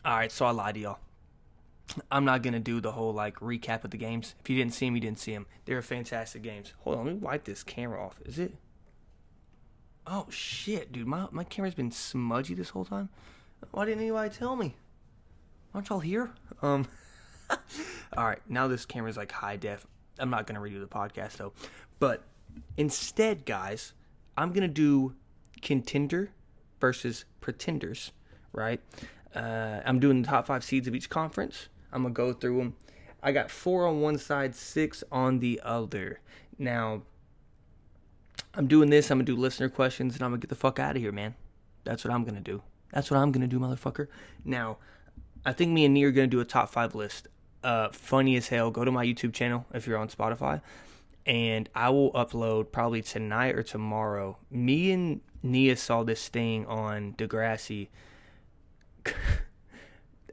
All right, so I lied to y'all. I'm not going to do the whole, recap of the games. If you didn't see them, you didn't see them. They were fantastic games. Hold on, let me wipe this camera off. Is it? Oh, shit, dude. My camera's been smudgy this whole time. Why didn't anybody tell me? Aren't y'all here? All right, now this camera's, high def. I'm not going to redo the podcast, though. But instead, guys, I'm going to do contender versus pretenders, right? I'm doing the top 5 seeds of each conference. I'm going to go through them. I got 4 on one side, 6 on the other. Now, I'm doing this. I'm going to do listener questions, and I'm going to get the fuck out of here, man. That's what I'm going to do. That's what I'm going to do, motherfucker. Now, I think me and Nee are going to do a top 5 list. Funny as hell. Go to my YouTube channel if you're on Spotify, and I will upload probably tonight or tomorrow. Me and Nia saw this thing on Degrassi.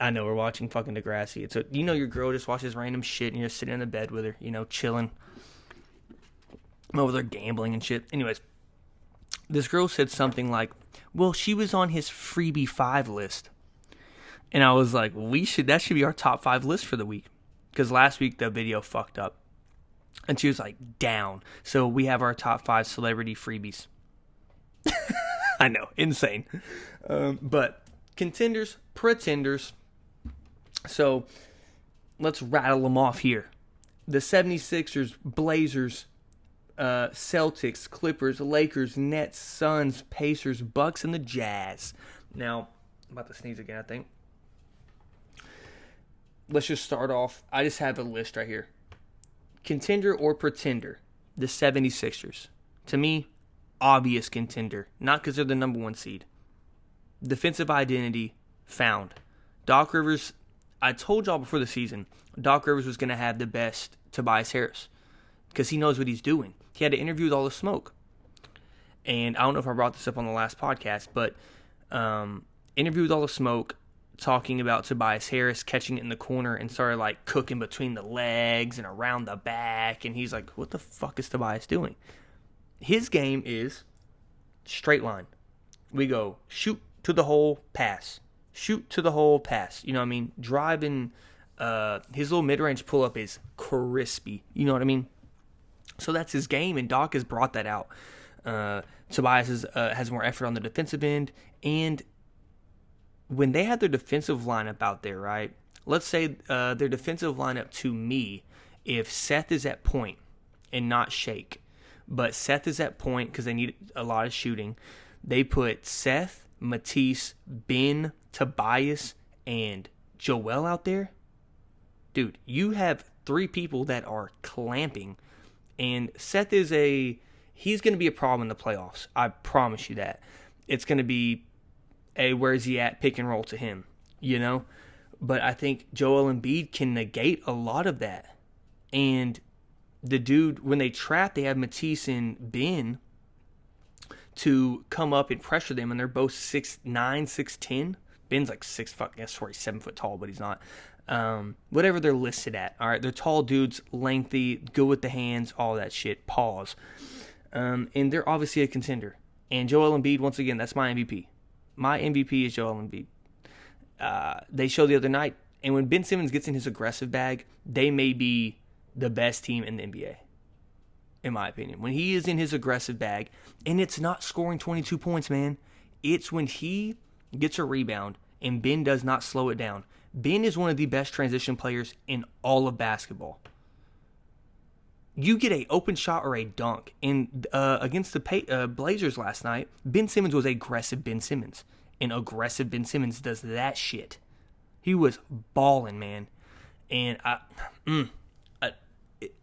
I know, we're watching fucking Degrassi. It's your girl just watches random shit and you're sitting in the bed with her, chilling. I'm over there gambling and shit. Anyways, this girl said something like, well, she was on his freebie 5 list. And I was like, that should be our top 5 list for the week. Because last week the video fucked up. And she was like, down. So we have our top 5 celebrity freebies. I know, insane. But contenders, pretenders. So let's rattle them off here. The 76ers, Blazers, Celtics, Clippers, Lakers, Nets, Suns, Pacers, Bucks, and the Jazz. Now, I'm about to sneeze again, I think. Let's just start off. I just have a list right here. Contender or pretender? The 76ers. To me, obvious contender. Not because they're the number 1 seed. Defensive identity found. Doc Rivers, I told y'all before the season, Doc Rivers was going to have the best Tobias Harris. Because he knows what he's doing. He had an interview with All the Smoke. And I don't know if I brought this up on the last podcast, but interview with All the Smoke, talking about Tobias Harris catching it in the corner and started cooking between the legs and around the back. And he's like, what the fuck is Tobias doing? His game is straight line. We go shoot to the hole, pass. Shoot to the hole, pass. You know what I mean? Driving, his little mid-range pull-up is crispy. You know what I mean? So that's his game, and Doc has brought that out. Tobias has more effort on the defensive end, and when they had their defensive lineup out there, right? Let's say their defensive lineup to me, if Seth is at point and not Shake, but Seth is at point because they need a lot of shooting, they put Seth, Matisse, Ben, Tobias, and Joel out there. Dude, you have 3 people that are clamping, and Seth he's going to be a problem in the playoffs. I promise you that. It's going to be where's he at, pick and roll to him, But I think Joel Embiid can negate a lot of that. And the dude, when they trap, they have Matisse and Ben to come up and pressure them, and they're both 6'9", 6'10". Ben's 7 foot tall, but he's not. Whatever they're listed at. All right, they're tall dudes, lengthy, good with the hands, all that shit. Pause. And they're obviously a contender. And Joel Embiid, once again, that's my MVP. My MVP is Joel Embiid. They showed the other night, and when Ben Simmons gets in his aggressive bag, they may be the best team in the NBA, in my opinion. When he is in his aggressive bag, and it's not scoring 22 points, man. It's when he gets a rebound, and Ben does not slow it down. Ben is one of the best transition players in all of basketball. You get an open shot or a dunk. And against the Blazers last night, Ben Simmons was aggressive Ben Simmons. And aggressive Ben Simmons does that shit. He was balling, man. And I'm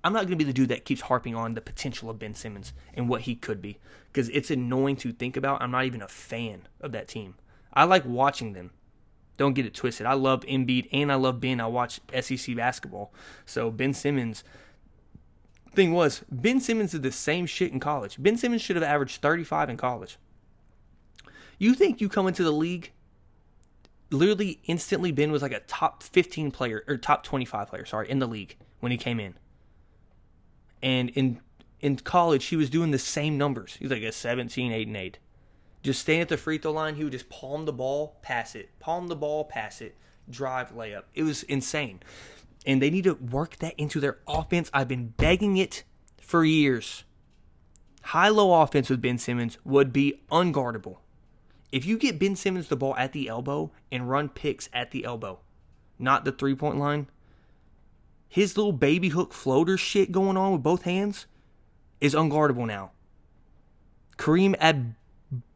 not going to be the dude that keeps harping on the potential of Ben Simmons and what he could be. Because it's annoying to think about. I'm not even a fan of that team. I like watching them. Don't get it twisted. I love Embiid and I love Ben. I watch SEC basketball. So Ben Simmons... Thing was, Ben Simmons did the same shit in college. Ben Simmons should have averaged 35 in college. You think you come into the league, literally instantly Ben was a top 15 player, or top 25 player, in the league when he came in. And in college, he was doing the same numbers. He's a 17, 8, and 8. Just staying at the free throw line, he would just palm the ball, pass it. Palm the ball, pass it. Drive, layup. It was insane. And they need to work that into their offense. I've been begging it for years. High-low offense with Ben Simmons would be unguardable. If you get Ben Simmons the ball at the elbow and run picks at the elbow, not the three-point line, his little baby hook floater shit going on with both hands is unguardable now. Kareem at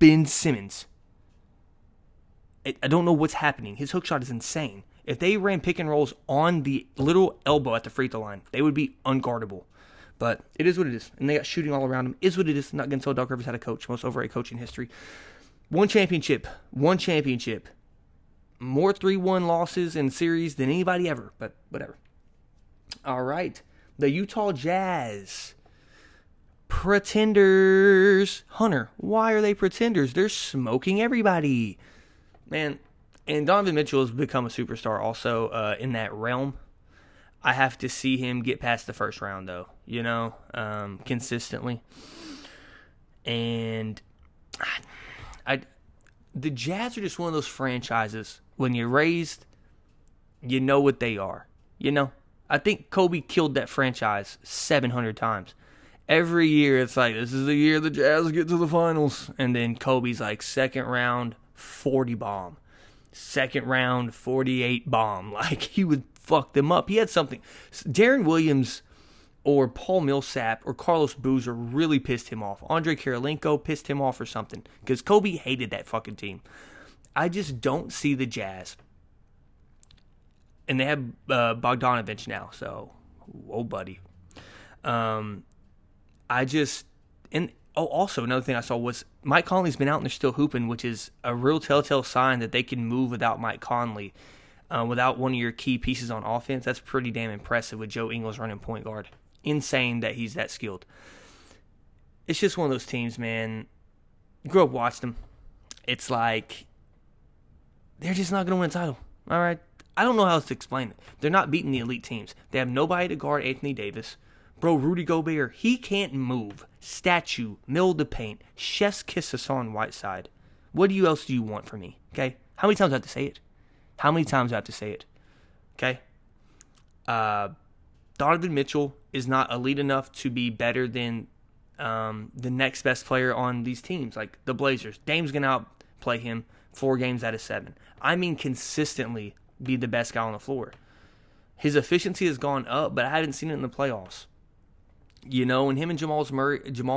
Ben Simmons. I don't know what's happening. His hook shot is insane. If they ran pick and rolls on the little elbow at the free throw line, they would be unguardable. But it is what it is. And they got shooting all around them. Is what it is. Not going to tell Doc Rivers how to coach. Most overrated coach in history. One championship. More 3-1 losses in series than anybody ever. But whatever. All right. The Utah Jazz. Pretenders. Hunter, why are they pretenders? They're smoking everybody. Man, and Donovan Mitchell has become a superstar also in that realm. I have to see him get past the first round, though, consistently. And the Jazz are just one of those franchises. When you're raised, you know what they are. I think Kobe killed that franchise 700 times. Every year, it's like, this is the year the Jazz get to the finals. And then Kobe's like, second round, 40 bomb. Second round, 48 bomb. Like, he would fuck them up. He had something. Darren Williams or Paul Millsap or Carlos Boozer really pissed him off. Andre Kirilenko pissed him off or something. Because Kobe hated that fucking team. I just don't see the Jazz. And they have Bogdanovich now. So, whoa, buddy. Also another thing I saw was Mike Conley's been out and they're still hooping, which is a real telltale sign that they can move without Mike Conley, without one of your key pieces on offense. That's pretty damn impressive with Joe Ingles running point guard. Insane that he's that skilled. It's just one of those teams, man. You grew up watching them. It's like they're just not going to win a title. All right? I don't know how else to explain it. They're not beating the elite teams. They have nobody to guard Anthony Davis. Bro, Rudy Gobert, he can't move. Statue, middle of the paint, chef's kiss Hassan Whiteside. What else do you want from me? Okay? How many times do I have to say it? Okay? Donovan Mitchell is not elite enough to be better than the next best player on these teams, like the Blazers. Dame's going to outplay him 4 games out of 7. I mean consistently be the best guy on the floor. His efficiency has gone up, but I haven't seen it in the playoffs. And him and Jamal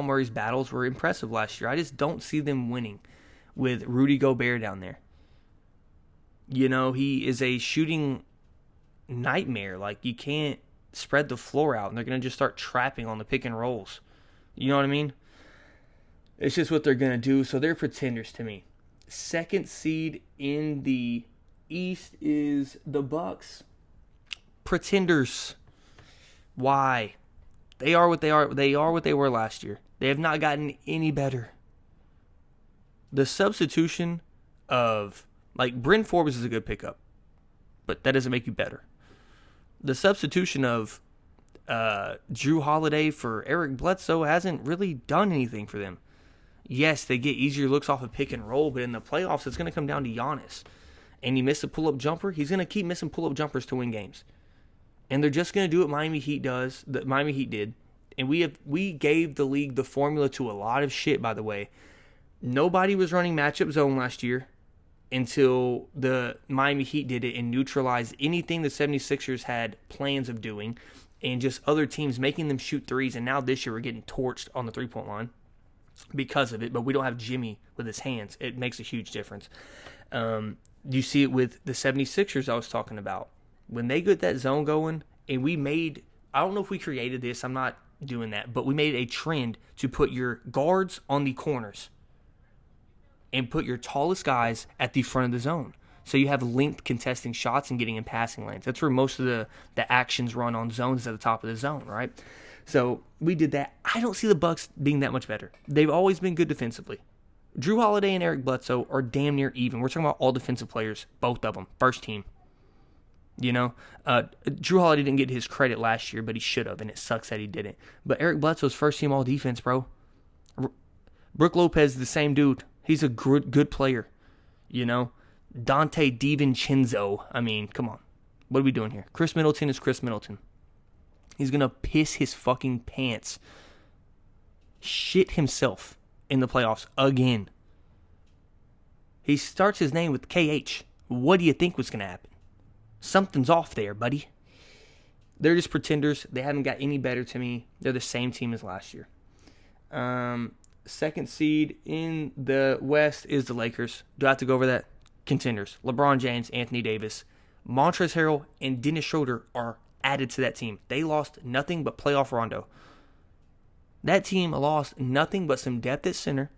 Murray's battles were impressive last year. I just don't see them winning with Rudy Gobert down there. He is a shooting nightmare. Like, you can't spread the floor out, and they're going to just start trapping on the pick and rolls. You know what I mean? It's just what they're going to do. So they're pretenders to me. Second seed in the East is the Bucks. Pretenders. Why? They are what they are. They are what they were last year. They have not gotten any better. The substitution of, Bryn Forbes is a good pickup, but that doesn't make you better. The substitution of Drew Holiday for Eric Bledsoe hasn't really done anything for them. Yes, they get easier looks off a pick and roll, but in the playoffs, it's going to come down to Giannis. And you miss a pull-up jumper, he's going to keep missing pull-up jumpers to win games. And they're just going to do what Miami Heat did. And we gave the league the formula to a lot of shit, by the way. Nobody was running matchup zone last year until the Miami Heat did it and neutralized anything the 76ers had plans of doing and just other teams making them shoot threes. And now this year we're getting torched on the three-point line because of it. But we don't have Jimmy with his hands. It makes a huge difference. You see it with the 76ers I was talking about. When they get that zone going, and I don't know if we created this, I'm not doing that, but we made a trend to put your guards on the corners and put your tallest guys at the front of the zone. So you have length contesting shots and getting in passing lanes. That's where most of the actions run on zones at the top of the zone, right? So we did that. I don't see the Bucks being that much better. They've always been good defensively. Drew Holiday and Eric Bledsoe are damn near even. We're talking about all defensive players, both of them, first team. Drew Holiday didn't get his credit last year, but he should have, and it sucks that he didn't. But Eric Bledsoe's first team all defense, bro. Brook Lopez, the same dude. He's a good player. Dante DiVincenzo. I mean, come on. What are we doing here? Chris Middleton is Chris Middleton. He's going to piss his fucking pants. Shit himself in the playoffs again. He starts his name with KH. What do you think was going to happen? Something's off there, buddy. They're just pretenders. They haven't got any better to me. They're the same team as last year. Second seed in the West is the Lakers. Do I have to go over that? Contenders. LeBron James, Anthony Davis, Montrezl Harrell, and Dennis Schroeder are added to that team. They lost nothing but playoff Rondo. That team lost nothing but some depth at center,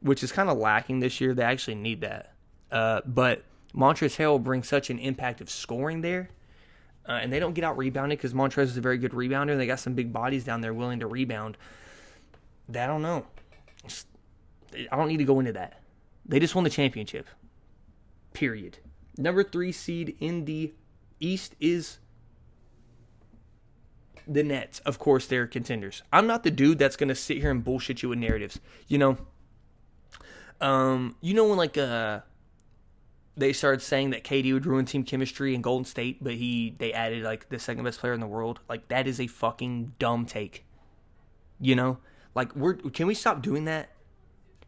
which is kind of lacking this year. They actually need that. But Montrezl Harrell brings such an impact of scoring there. And they don't get out rebounded because Montrezl is a very good rebounder. They got some big bodies down there willing to rebound. I don't know. I don't need to go into that. They just won the championship. Period. Number 3 seed in the East is the Nets. Of course, they're contenders. I'm not the dude that's going to sit here and bullshit you with narratives. When they started saying that KD would ruin team chemistry in Golden State, but they added like the second best player in the world. Like, that is a fucking dumb take. Can we stop doing that?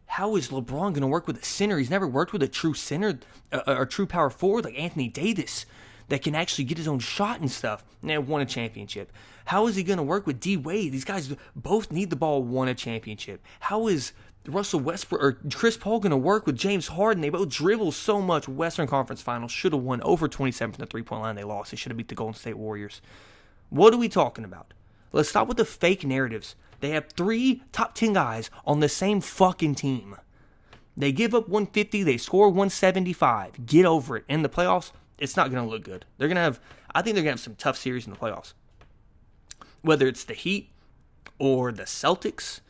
How is LeBron going to work with a center? He's never worked with a true center or true power forward like Anthony Davis that can actually get his own shot and stuff. And they won a championship. How is he going to work with D Wade? These guys both need the ball, won a championship. How is Russell Westbrook or Chris Paul going to work with James Harden? They both dribble so much. Western Conference Finals, should have won over 27 from the three-point line. They lost. They should have beat the Golden State Warriors. What are we talking about? Let's stop with the fake narratives. They have 3 top 10 guys on the same fucking team. They give up 150. They score 175. Get over it. In the playoffs, it's not going to look good. I think they're going to have some tough series in the playoffs. Whether it's the Heat or the Celtics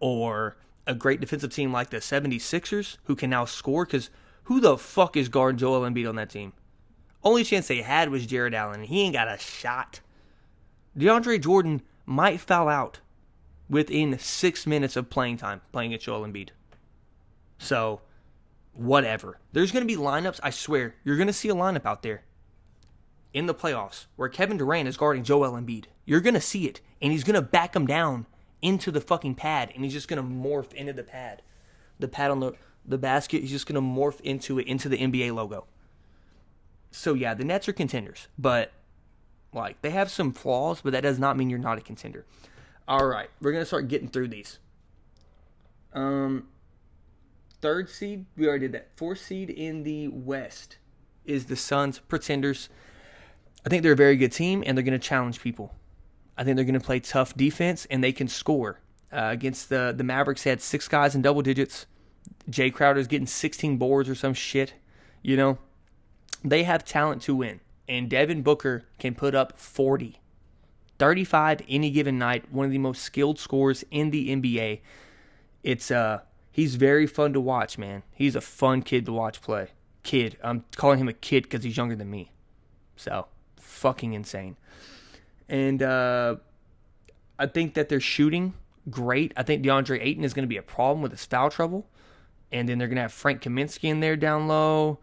or a great defensive team like the 76ers who can now score, because who the fuck is guarding Joel Embiid on that team? Only chance they had was Jared Allen, and he ain't got a shot. DeAndre Jordan might foul out within 6 minutes of playing time playing against Joel Embiid. So, whatever. There's going to be lineups, I swear, you're going to see a lineup out there in the playoffs where Kevin Durant is guarding Joel Embiid. You're going to see it, and he's going to back him down into the fucking pad, and he's just going to morph into the pad. The pad on the basket, he's just going to morph into it, into the NBA logo. So, yeah, the Nets are contenders, but, they have some flaws, but that does not mean you're not a contender. All right, we're going to start getting through these. 3rd seed, we already did that. 4th seed in the West is the Suns, pretenders. I think they're a very good team, and they're going to challenge people. I think they're going to play tough defense, and they can score. Against the Mavericks, they had 6 guys in double digits. Jay Crowder's getting 16 boards or some shit. They have talent to win, and Devin Booker can put up 40. 35 any given night, one of the most skilled scorers in the NBA. He's very fun to watch, man. He's a fun kid to watch play. Kid. I'm calling him a kid because he's younger than me. So, fucking insane. And I think that they're shooting great. I think DeAndre Ayton is going to be a problem with his foul trouble. And then they're going to have Frank Kaminsky in there down low.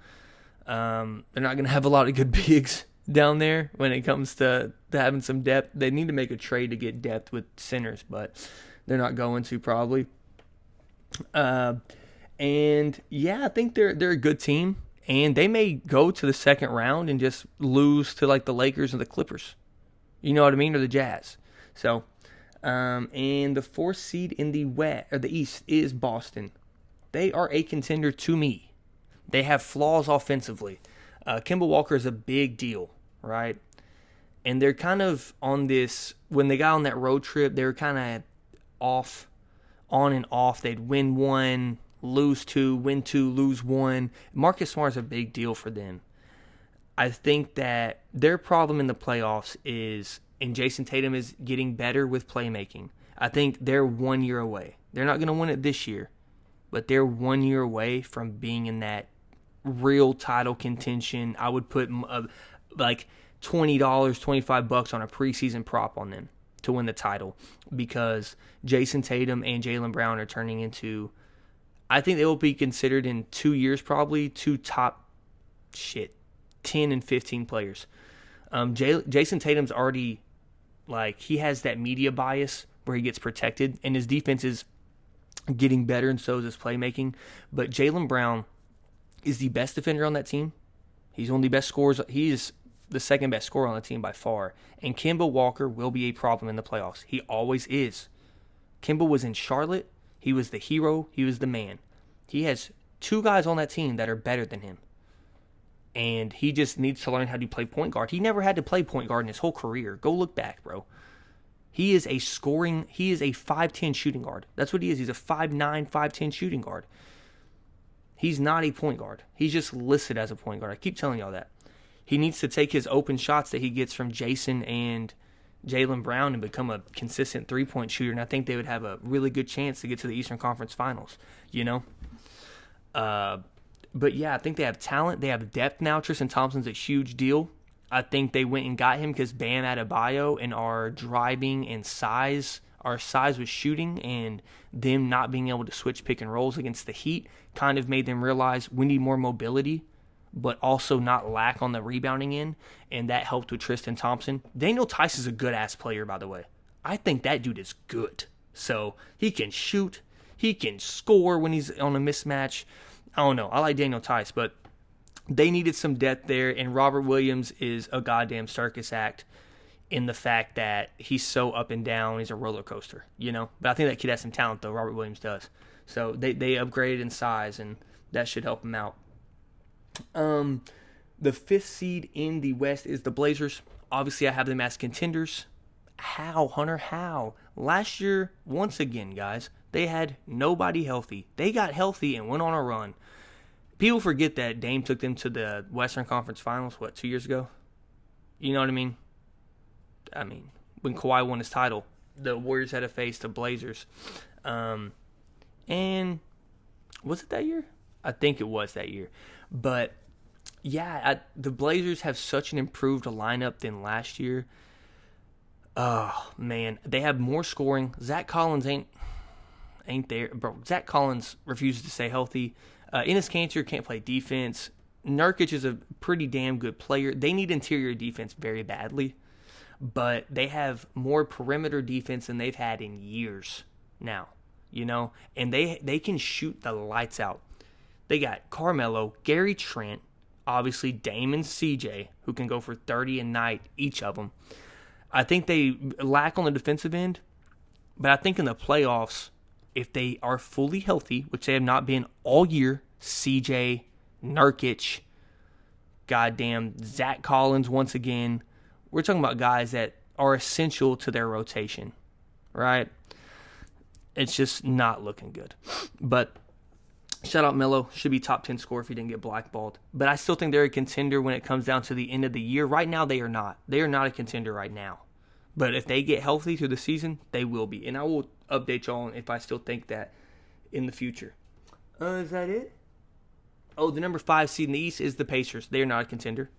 They're not going to have a lot of good bigs down there when it comes to having some depth. They need to make a trade to get depth with centers, but they're not going to probably. And yeah, I think they're a good team, and they may go to the second round and just lose to the Lakers or the Clippers. You know what I mean? Or the Jazz. So, and the 4th seed in the West or the East is Boston. They are a contender to me. They have flaws offensively. Kemba Walker is a big deal, right? And they're kind of on this, when they got on that road trip, they were kind of on and off. They'd win 1, lose 2, win 2, lose 1. Marcus Smart is a big deal for them. I think that their problem in the playoffs is, and Jason Tatum is getting better with playmaking. I think they're 1 year away. They're not going to win it this year, but they're 1 year away from being in that real title contention. I would put $20, $25 on a preseason prop on them to win the title, because Jason Tatum and Jaylen Brown are turning into I think they will be considered in 2 years probably two top 10 and 15 players. Jason Tatum's already, he has that media bias where he gets protected, and his defense is getting better, and so is his playmaking. But Jaylen Brown is the best defender on that team. He's one of the best scorers. He is the second best scorer on the team by far. And Kemba Walker will be a problem in the playoffs. He always is. Kemba was in Charlotte. He was the hero. He was the man. He has 2 guys on that team that are better than him. And he just needs to learn how to play point guard. He never had to play point guard in his whole career. Go look back, bro. He is a 5'10 shooting guard. That's what he is. He's a 5'9", 5'10 shooting guard. He's not a point guard. He's just listed as a point guard. I keep telling y'all that. He needs to take his open shots that he gets from Jason and Jaylen Brown and become a consistent three-point shooter, and I think they would have a really good chance to get to the Eastern Conference Finals, But yeah, I think they have talent. They have depth now. Tristan Thompson's a huge deal. I think they went and got him because Bam Adebayo and our driving and size, our size was shooting, and them not being able to switch pick and rolls against the Heat kind of made them realize we need more mobility, but also not lack on the rebounding end, and that helped with Tristan Thompson. Daniel Tice is a good-ass player, by the way. I think that dude is good. So he can shoot. He can score when he's on a mismatch. I don't know. I like Daniel Tice, but they needed some depth there, and Robert Williams is a goddamn circus act in the fact that he's so up and down. He's a roller coaster, But I think that kid has some talent, though. Robert Williams does. So they upgraded in size, and that should help him out. The 5th seed in the West is the Blazers. Obviously, I have them as contenders. How, Hunter? How? Last year, once again, guys, they had nobody healthy. They got healthy and went on a run. People forget that Dame took them to the Western Conference Finals, 2 years ago? You know what I mean? When Kawhi won his title, the Warriors had to face the Blazers. And was it that year? I think it was that year. But, yeah, the Blazers have such an improved lineup than last year. Oh, man. They have more scoring. Zach Collins ain't there. Bro, Zach Collins refuses to stay healthy. Enes Kanter can't play defense. Nurkic is a pretty damn good player. They need interior defense very badly. But they have more perimeter defense than they've had in years now. And they can shoot the lights out. They got Carmelo, Gary Trent, obviously Dame and CJ, who can go for 30 a night, each of them. I think they lack on the defensive end, but I think in the playoffs, if they are fully healthy, which they have not been all year, CJ, Nurkic, goddamn Zach Collins once again, we're talking about guys that are essential to their rotation, right? It's just not looking good. But shout out Melo. Should be top 10 scorer if he didn't get blackballed. But I still think they're a contender when it comes down to the end of the year. Right now, they are not. They are not a contender right now. But if they get healthy through the season, they will be. And I will update y'all on if I still think that in the future. Is that it? Oh, the number 5 seed in the East is the Pacers. They are not a contender.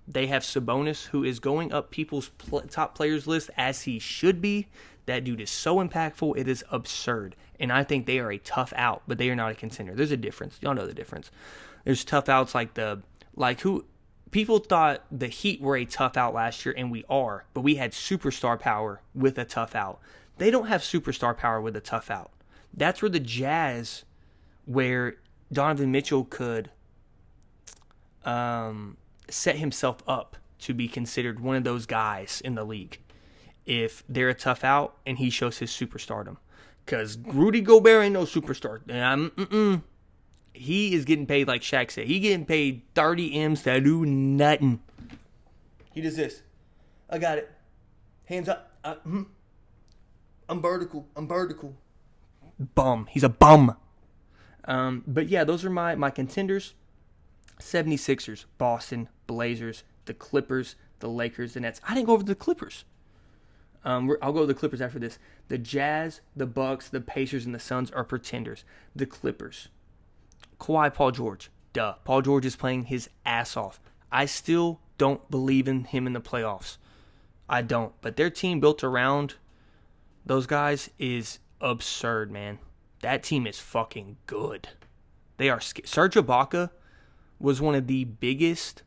They have Sabonis, who is going up people's top players list as he should be. That dude is so impactful, it is absurd. And I think they are a tough out, but they are not a contender. There's a difference. Y'all know the difference. There's tough outs who people thought the Heat were a tough out last year, and we are, but we had superstar power with a tough out. They don't have superstar power with a tough out. That's where the Jazz, where Donovan Mitchell could set himself up to be considered one of those guys in the league if they're a tough out and he shows his superstardom. Because Rudy Gobert ain't no superstar. He is getting paid like Shaq said. He getting paid 30 M's to do nothing. He does this. I got it. Hands up. I'm vertical. Bum. He's a bum. But yeah, those are my contenders. 76ers, Boston, Blazers, the Clippers, the Lakers, the Nets. I didn't go over the Clippers. I'll go to the Clippers after this. The Jazz, the Bucks, the Pacers, and the Suns are pretenders. The Clippers. Kawhi, Paul George. Duh. Paul George is playing his ass off. I still don't believe in him in the playoffs. I don't. But their team built around those guys is absurd, man. that team is fucking good. They are. Serge Ibaka was one of the biggest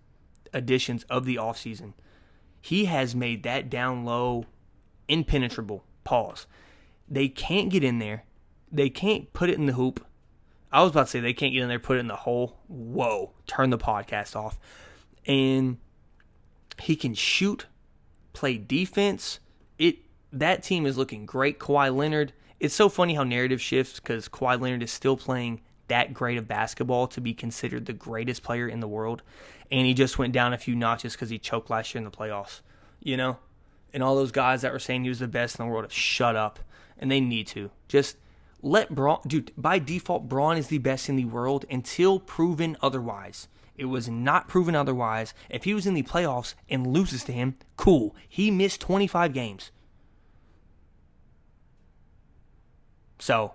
additions of the offseason. He has made that down low impenetrable. Pause. They can't get in there. They can't put it in the hoop. I was about to say they can't get in there, put it in the hole. Whoa. Turn the podcast off. And he can shoot, play defense. That team is looking great. Kawhi Leonard. It's so funny how narrative shifts because Kawhi Leonard is still playing that great of basketball to be considered the greatest player in the world. And he just went down a few notches because he choked last year in the playoffs. You know? And all those guys that were saying he was the best in the world have shut up. And they need to. Just let Braun... Dude, by default, Braun is the best in the world until proven otherwise. It was not proven otherwise. If he was in the playoffs and loses to him, cool. He missed 25 games. So,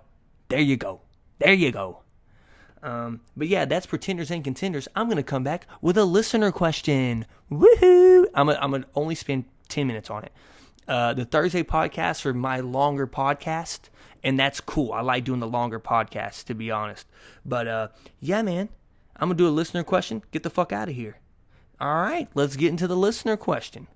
there you go. There you go. But yeah, that's Pretenders and Contenders. I'm going to come back with a listener question. Woohoo! I'm going to only spend 10 minutes on it. The Thursday podcast are my longer podcast, and that's cool. I like doing the longer podcasts, to be honest. But yeah, man, I'm going to do a listener question. Get the fuck out of here. All right, let's get into the listener question.